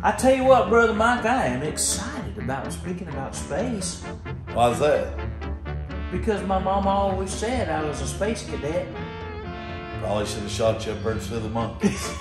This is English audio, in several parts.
I tell you what, Brother Mike, I am excited about speaking about space. Why is that? Because my mama always said I was a space cadet. Probably should have shot you up there instead of the monkeys.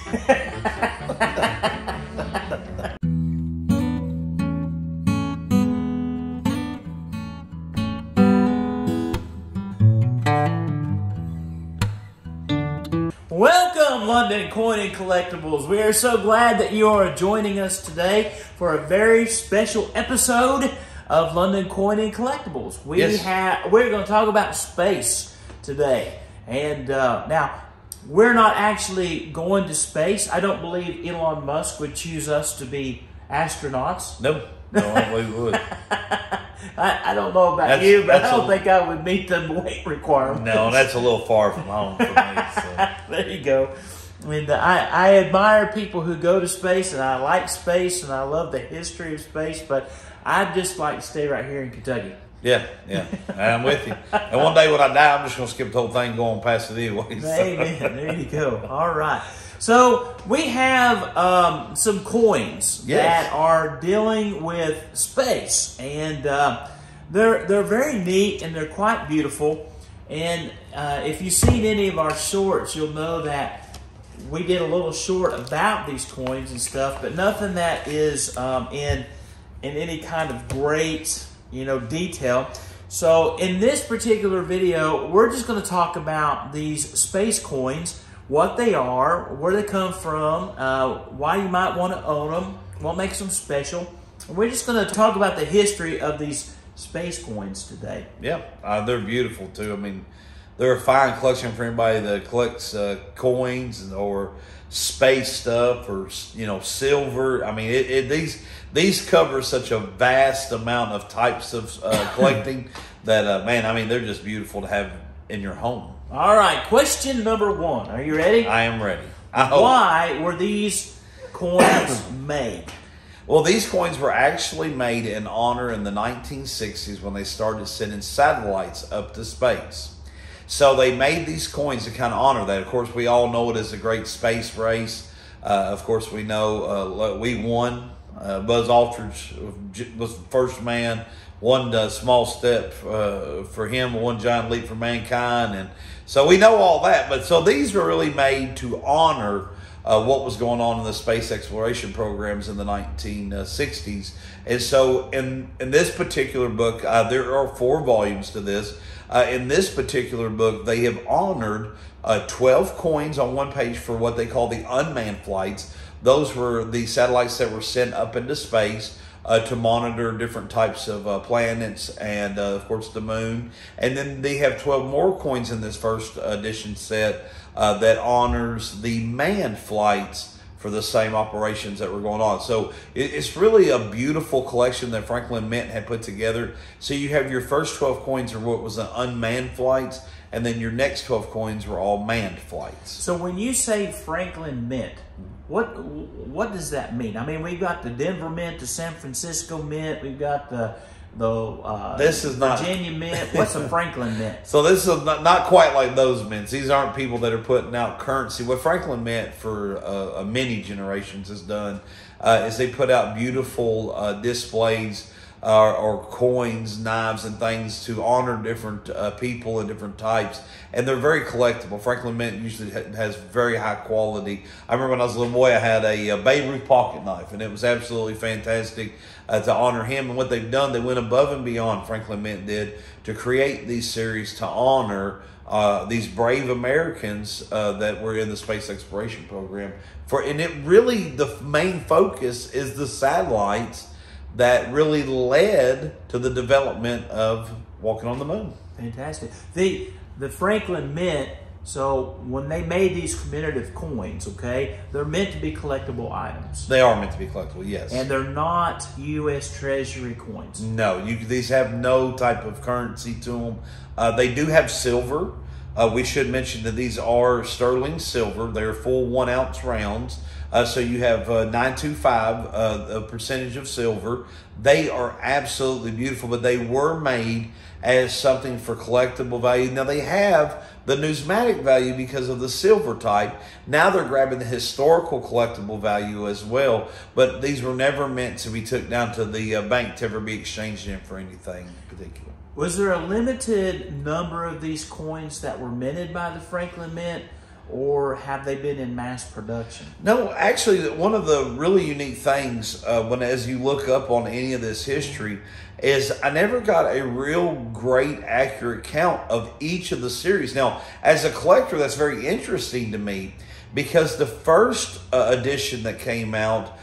Welcome, London Coin and Collectables. We are so glad that you are joining us today for a very special episode of London Coin and Collectables. We're going to talk about space today. And now, we're not actually going to space. I don't believe Elon Musk would choose us to be astronauts. No, I believe we would. I don't know about you, but I don't think I would meet the weight requirements. No, that's a little far from home for me. So. There you go. I mean, I admire people who go to space, and I like space, and I love the history of space, but I'd just like to stay right here in Kentucky. Yeah, I'm with you. And one day when I die, I'm just going to skip the whole thing and go on past it anyway. So. Amen. There you go. All right. So we have some coins that are dealing with space, and they're very neat and they're quite beautiful. And if you've seen any of our shorts, you'll know that we did a little short about these coins and stuff, but nothing that is in any kind of great detail. So in this particular video, we're just going to talk about these space coins, what they are, where they come from, why you might want to own them, what makes them special. And we're just going to talk about the history of these space coins today. Yeah, they're beautiful too. I mean, they're a fine collection for anybody that collects coins or space stuff or silver. I mean, these cover such a vast amount of types of collecting that man, I mean, they're just beautiful to have in your home. All right, question number one. Are you ready? I am ready. Why were these coins made? Well, these coins were actually made in honor in the 1960s when they started sending satellites up to space. So they made these coins to kind of honor that. Of course, we all know it as a great space race. Of course, we know we won. Buzz Aldrin was the first man. One small step for him, one giant leap for mankind. And so we know all that. But so these were really made to honor what was going on in the space exploration programs in the 1960s. And so in this particular book, there are 4 volumes to this. In this particular book, they have honored 12 coins on one page for what they call the unmanned flights. Those were the satellites that were sent up into space to monitor different types of planets and, of course, the moon. And then they have 12 more coins in this first edition set that honors the manned flights for the same operations that were going on. So it's really a beautiful collection that Franklin Mint had put together. So you have your first 12 coins are what was the unmanned flights, and then your next 12 coins were all manned flights. So when you say Franklin Mint, what does that mean? I mean, we've got the Denver Mint, the San Francisco Mint, we've got the Virginia Mint. What's a Franklin Mint? So this is not quite like those mints. These aren't people that are putting out currency. What Franklin Mint for many generations has done is they put out beautiful displays or coins, knives, and things to honor different people and different types. And they're very collectible. Franklin Mint usually has very high quality. I remember when I was a little boy, I had a Babe Ruth pocket knife, and it was absolutely fantastic to honor him. And what they've done, they went above and beyond, Franklin Mint did, to create these series to honor these brave Americans that were in the space exploration program. And it really, the main focus is the satellites that really led to the development of walking on the moon. Fantastic. The Franklin Mint, so when they made these commemorative coins, okay, they're meant to be collectible items. They are meant to be collectible, yes. And they're not U.S. Treasury coins. No, these have no type of currency to them. They do have silver. We should mention that these are sterling silver. They're full 1 ounce rounds. So you have 925, a percentage of silver. They are absolutely beautiful, but they were made as something for collectible value. Now they have the numismatic value because of the silver type. Now they're grabbing the historical collectible value as well, but these were never meant to be took down to the bank to ever be exchanged in for anything particular. Was there a limited number of these coins that were minted by the Franklin Mint, or have they been in mass production? No, actually, one of the really unique things as you look up on any of this history is I never got a real great accurate count of each of the series. Now, as a collector, that's very interesting to me because the first edition that came out,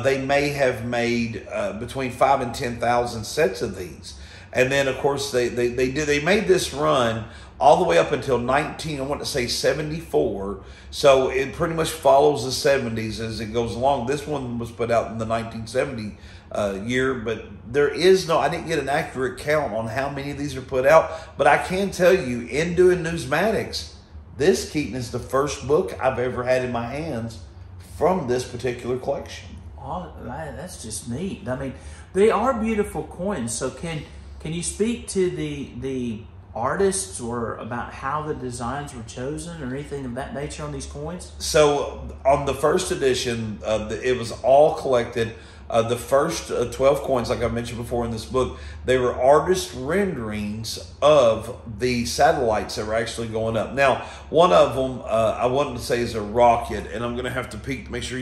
they may have made between 5,000 and 10,000 sets of these. And then, of course, they made this run all the way up until 74. So it pretty much follows the 70s as it goes along. This one was put out in the 1970 year, but I didn't get an accurate count on how many of these are put out. But I can tell you, in doing numismatics, this, Keaton, is the first book I've ever had in my hands from this particular collection. Oh, that's just neat. I mean, they are beautiful coins. So can you speak to the artists or about how the designs were chosen or anything of that nature on these coins? So on the first edition, it was all collected. The first 12 coins, like I mentioned before in this book, they were artist renderings of the satellites that were actually going up. Now, one of them I wanted to say is a rocket, and I'm going to have to peek to make sure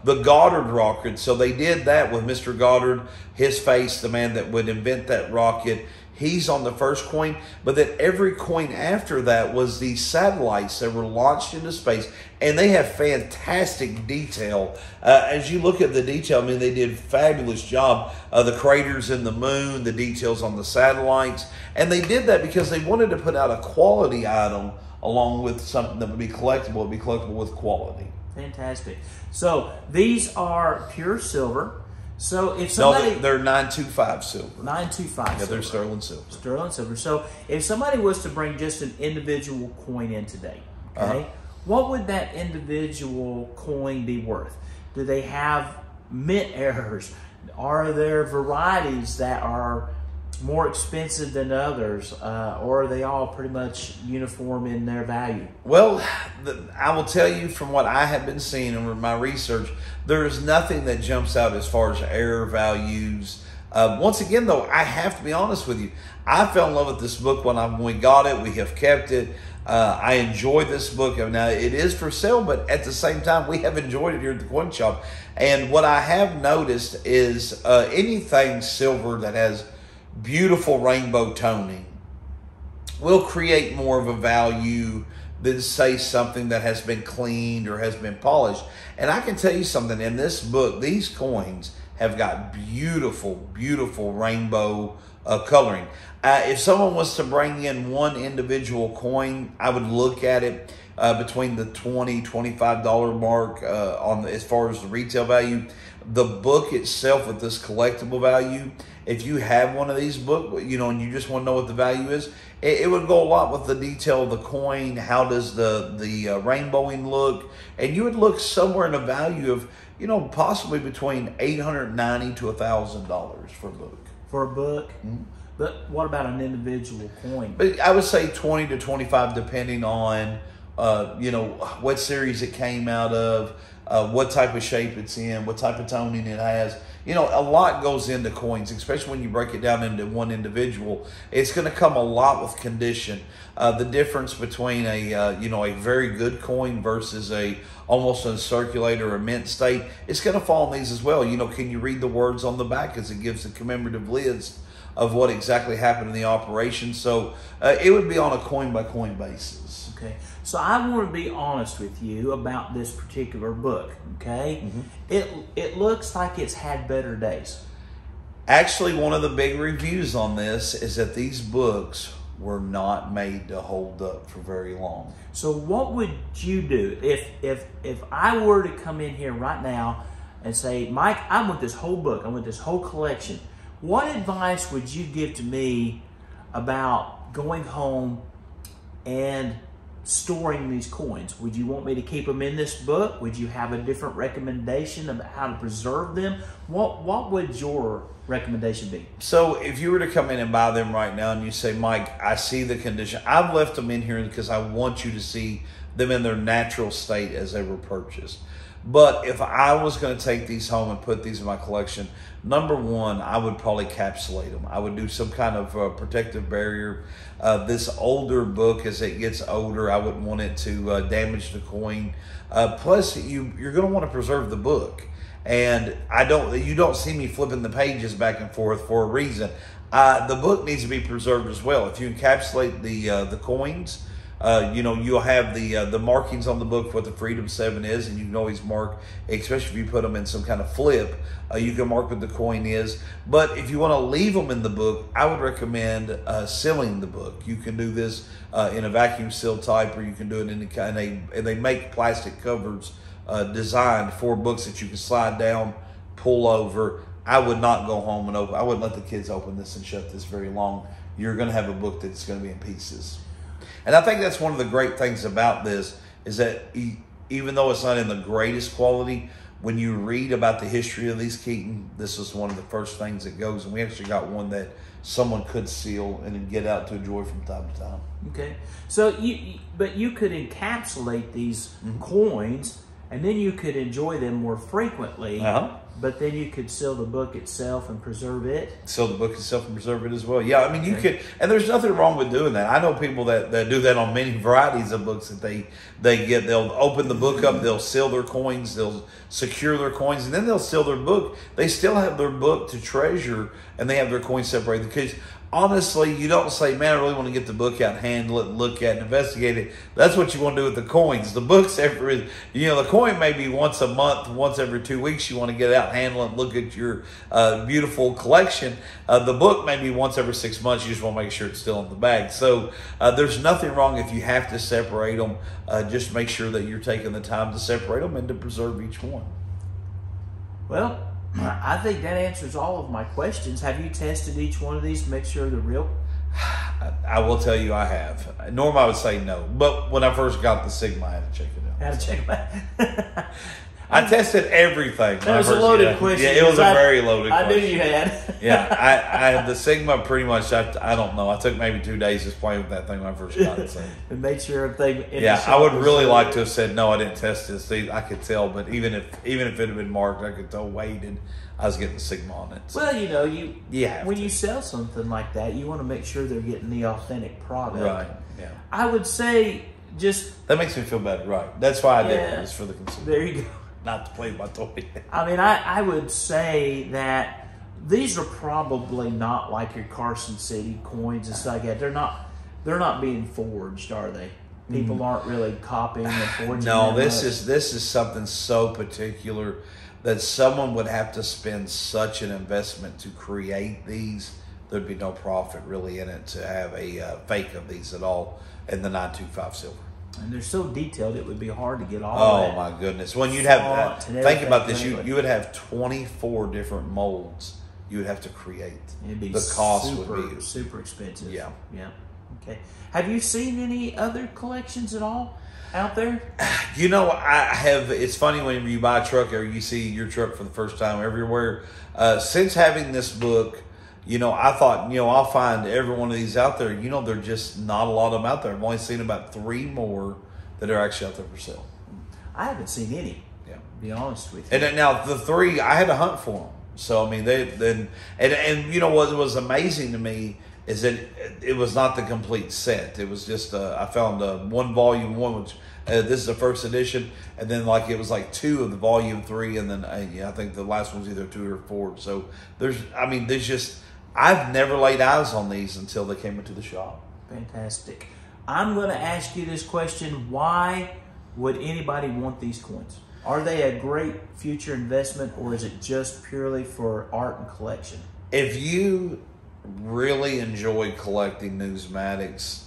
the Goddard rocket. So they did that with Mr. Goddard, his face, the man that would invent that rocket. He's on the first coin, but then every coin after that was these satellites that were launched into space, and they have fantastic detail. As you look at the detail, I mean, they did a fabulous job. The craters in the moon, the details on the satellites, and they did that because they wanted to put out a quality item along with something that would be collectible. It would be collectible with quality. Fantastic. So these are pure silver. So if somebody... No, they're 925 silver. 925 Yeah, silver. they're sterling silver. Sterling silver. So if somebody was to bring just an individual coin in today, okay, what would that individual coin be worth? Do they have mint errors? Are there varieties that are more expensive than others, or are they all pretty much uniform in their value? Well, I will tell you from what I have been seeing in my research, there is nothing that jumps out as far as error values. Once again, though, I have to be honest with you. I fell in love with this book when we got it. We have kept it. I enjoy this book. Now, it is for sale, but at the same time, we have enjoyed it here at the Coin Shop. And what I have noticed is anything silver that has beautiful rainbow toning will create more of a value than, say, something that has been cleaned or has been polished. And I can tell you something, in this book, these coins have got beautiful, beautiful rainbow coloring. If someone was to bring in one individual coin, I would look at it between the $20, $25 mark as far as the retail value. The book itself with this collectible value, if you have one of these books, and you just want to know what the value is, it would go a lot with the detail of the coin. How does the rainbowing look? And you would look somewhere in a value of, possibly between $890 to $1,000 for a book. For a book? Mm-hmm. But what about an individual coin? But I would say 20 to 25, depending on, what series it came out of, what type of shape it's in, what type of toning it has. A lot goes into coins, especially when you break it down into one individual. It's going to come a lot with condition. The difference between a very good coin versus almost a circulator or mint state, it's going to fall on these as well. Can you read the words on the back as it gives a commemorative list of what exactly happened in the operation? So it would be on a coin-by-coin basis. Okay. So I want to be honest with you about this particular book, okay? Mm-hmm. It looks like it's had better days. Actually, one of the big reviews on this is that these books were not made to hold up for very long. So what would you do if I were to come in here right now and say, Mike, I want this whole book, I want this whole collection. What advice would you give to me about going home and storing these coins? Would you want me to keep them in this book? Would you have a different recommendation about how to preserve them? What would your recommendation be? So if you were to come in and buy them right now and you say, Mike, I see the condition. I've left them in here because I want you to see them in their natural state as they were purchased. But if I was going to take these home and put these in my collection, number one, I would probably encapsulate them. I would do some kind of protective barrier. This older book, as it gets older, I wouldn't want it to damage the coin. Plus, you're going to want to preserve the book. And you don't see me flipping the pages back and forth for a reason. The book needs to be preserved as well. If you encapsulate the coins, you'll have the markings on the book, what the Freedom 7 is, and you can always mark, especially if you put them in some kind of flip, you can mark what the coin is. But if you want to leave them in the book, I would recommend sealing the book. You can do this in a vacuum seal type, or you can do it and they make plastic covers designed for books that you can slide down, pull over. I would not go home and open. I wouldn't let the kids open this and shut this very long. You're going to have a book that's going to be in pieces. And I think that's one of the great things about this is that even though it's not in the greatest quality, when you read about the history of these Keaton, this is one of the first things that goes. And we actually got one that someone could seal and then get out to enjoy from time to time. Okay. So you could encapsulate these coins, and then you could enjoy them more frequently. But then you could seal the book itself and preserve it. Seal the book itself and preserve it as well. Yeah, I mean, you could, and there's nothing wrong with doing that. I know people that do that on many varieties of books that they get. They'll open the book up, they'll seal their coins, they'll secure their coins, and then they'll seal their book. They still have their book to treasure, and they have their coins separated. Because honestly, you don't say, man, I really want to get the book out, handle it, look at it, investigate it. That's what you want to do with the coins. The book's the coin may be once a month, once every 2 weeks. You want to get out, handle it, look at your beautiful collection. The book may be once every 6 months. You just want to make sure it's still in the bag. So there's nothing wrong if you have to separate them. Just make sure that you're taking the time to separate them and to preserve each one. Well, I think that answers all of my questions. Have you tested each one of these to make sure they're real? I will tell you I have. Normally I would say no, but when I first got the Sigma, I had to check it out. Had to check it out. I tested everything. That was a loaded question. Yeah, it was a very loaded question. I knew you had. Yeah, I had the Sigma pretty much. I don't know. I took maybe 2 days just playing with that thing when I first got it. So. And made sure everything. Yeah, I would really like to have said no. I didn't test this. See, I could tell, but even if it had been marked, I could tell weighted. I was getting the Sigma on it. So. Well, when you sell something like that, you want to make sure they're getting the authentic product. Right. Yeah. I would say that makes me feel better. Right. That's why I did it. It's for the consumer. There you go. Not to play with my toy. I mean, I would say that these are probably not like your Carson City coins and stuff like that. They're not being forged, are they? People aren't really copying and forging. No, this is something so particular that someone would have to spend such an investment to create these. There'd be no profit really in it to have a fake of these at all in the 925 silver. And they're so detailed, it would be hard to get all that. Oh, my goodness. When you'd have, think about this, you would have 24 different molds you would have to create. It'd be the cost would be super expensive. Yeah. Yeah. Okay. Have you seen any other collections at all out there? I have. It's funny when you buy a truck or you see your truck for the first time everywhere. Since having this book, I thought, I'll find every one of these out there. There are just not a lot of them out there. I've only seen about 3 more that are actually out there for sale. I haven't seen any. Yeah. To be honest with you. And now the 3, I had to hunt for them. So, I mean, what was amazing to me is that it was not the complete set. It was just, I found one volume 1, which this is the first edition. And then it was 2 of the volume 3. And then I think the last one's either 2 or 4. So I've never laid eyes on these until they came into the shop. Fantastic. I'm going to ask you this question. Why would anybody want these coins? Are they a great future investment, or is it just purely for art and collection? If you really enjoy collecting numismatics,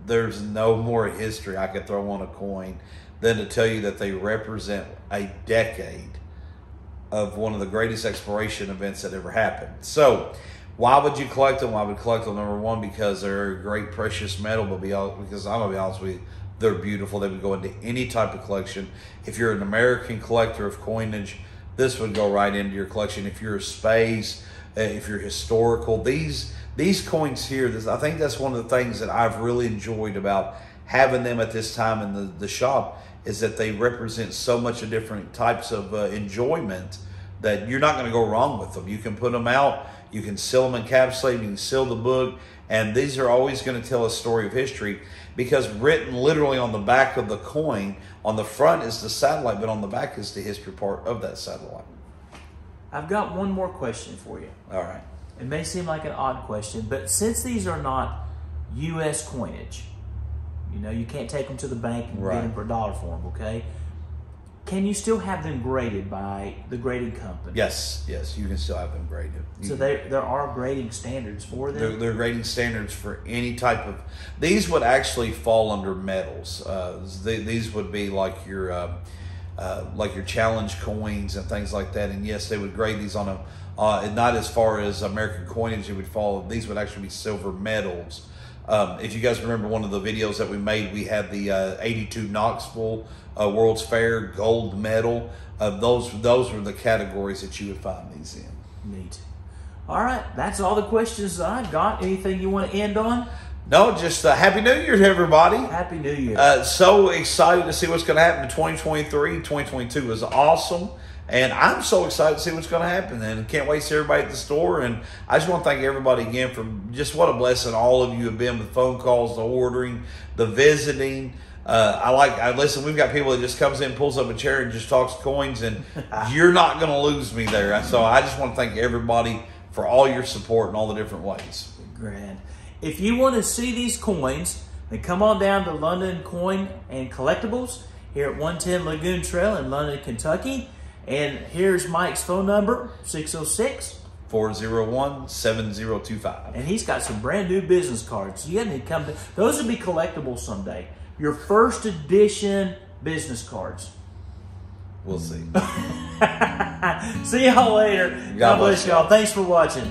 there's no more history I could throw on a coin than to tell you that they represent a decade of one of the greatest exploration events that ever happened. So, why would you collect them? I would collect them, number one, because they're a great precious metal, but because I'm going to be honest with you, They're beautiful. They would go into any type of collection. If you're an American collector of coinage, this would go right into your collection. If you're a space, if you're historical, these coins here, I think that's one of the things that I've really enjoyed about having them at this time in the shop, is that they represent so much of different types of enjoyment that you're not going to go wrong with them. You can put them out, you can seal them encapsulated, you can seal the book, and these are always going to tell a story of history, because written literally on the back of the coin, on the front is the satellite, but on the back is the history part of that satellite. I've got one more question for you. All right. It may seem like an odd question, but since these are not U.S. coinage, you know, you can't take them to the bank and get them for $1 for them, okay? Can you still have them graded by the grading company? Yes, you can still have them graded. So there are grading standards for them? There are grading standards for any type of... These would actually fall under metals. These would be like your challenge coins and things like that. And yes, they would grade these on a... not as far as American coinage, it would fall. These would actually be silver medals. If you guys remember one of the videos that we made, we had the 82 Knoxville World's Fair gold medal. Those were the categories that you would find these in. Neat. All right, that's all the questions I've got. Anything you want to end on? No, just Happy New Year to everybody. Happy New Year. So excited to see what's going to happen in 2023. 2022 was awesome. And I'm so excited to see what's going to happen, and can't wait to see everybody at the store. And I just want to thank everybody again for just what a blessing all of you have been with phone calls, the ordering, the visiting. Listen, we've got people that just comes in, pulls up a chair, and just talks coins, and you're not going to lose me there. So I just want to thank everybody for all your support in all the different ways. Grand. If you want to see these coins, then come on down to London Coin and Collectables here at 110 Lagoon Trail in London, Kentucky. And here's Mike's phone number, 606-401-7025. And he's got some brand new business cards. You need to come. Those will be collectibles someday. Your first edition business cards. We'll see. See y'all later. God bless y'all. Thanks for watching.